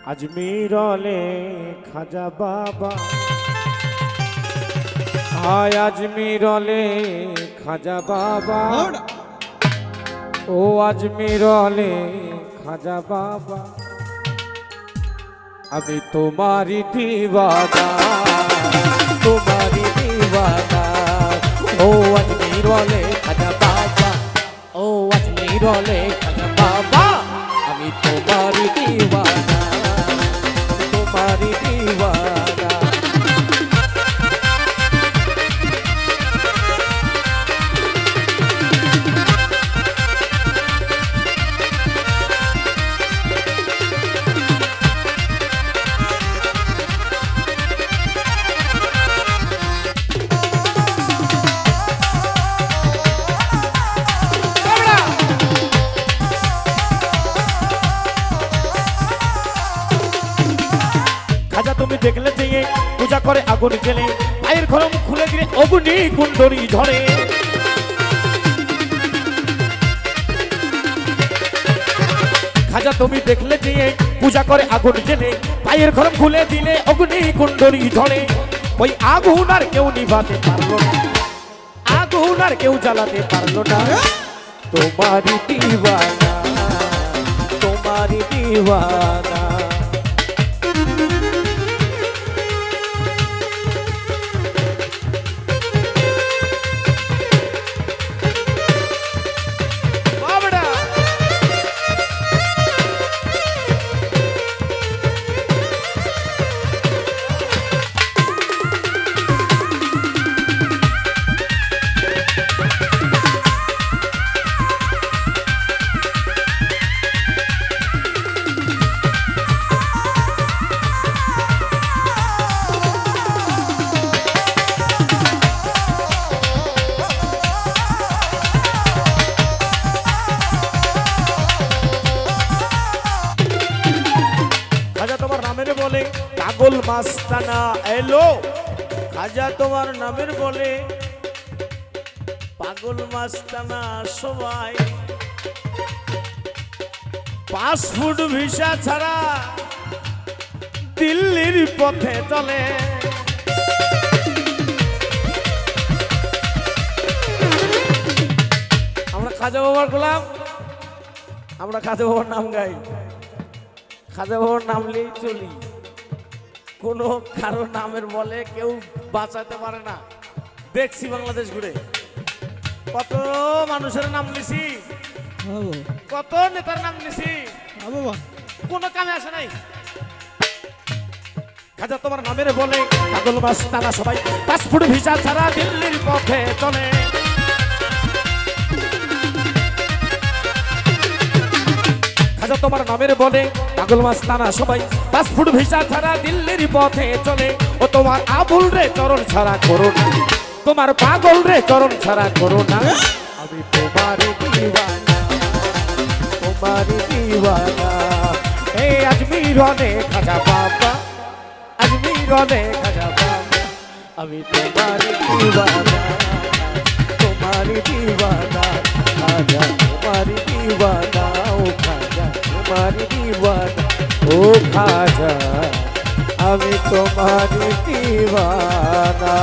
আজমিরলে খাজা বাবা হায় আজমিরলে খাজা বাবা ও আজমিরলে খাজা বাবা আমি তোমারি দিওয়ানা তোমারি দিওয়ানা ও আজমিরলে খাজা বাবা ও আজমিরলে খাজা বাবা আমি তোমারি দিওয়ানা তোমারি দিওয়ানা খাজা তুমি দেখলে যে পূজা করে আগুন জ্বেলে পায়ের খরম খুলে দিলে অগ্নি কুণ্ডলী ঝরে খাজা তুমি দেখলে যে পূজা করে আগুন জ্বেলে পায়ের খরম খুলে দিলে অগ্নি কুণ্ডলী ঝরে ওই আগুন আর কেউ নিভাতে পারলো না আগুন আর কেউ জ্বালাতে পারলো না তোমারি দিওয়ানা তোমারি দিওয়ানা বলে পাগল মাস্তানা এলো খাজা তোমার নামের বলে পাগল মাস্তানা সবাই পাসপোর্ট ভিসা ছাড়া দিল্লির পথে চলে আমরা খাজা বাবার গোলাম আমরা খাজা বাবার নাম গাই খাজা বাবার নাম নিয়েই চলি কোনো কারো নামের বলে কেউ বাঁচাতে পারে না দেখছি বাংলাদেশ ঘুরে কত মানুষের নাম নিছি কত নেতার নাম নিছি কোনো কামে আসে নাই খাজা তোমার নামের বলে পাগল মাস্তানা সবাই পাসপোর্ট ভিসা ছাড়া দিল্লির পথে চলে খাজা তোমার নামের বলে পাগল মাস্তানা সবাই পাসপোর্ট ভিসা ছাড়া দিল্লির পথে চলে ও তোমার আবুল রে চরণ ছাড়া করো না তোমার পাগল রে চরণ ছাড়া করো না আমি তোমারি দিওয়ানা তোমারি দিওয়ানা এই আজমিরলে খাজা বাবা আজমিরলে খাজা বাবা আমি তোমারি দিওয়ানা তোমারি দিওয়ানা খাজা তোমারি দিওয়ানা ও খাজা তোমারি দিওয়ানা ও খাজা আমি তোমারি দিওয়ানা।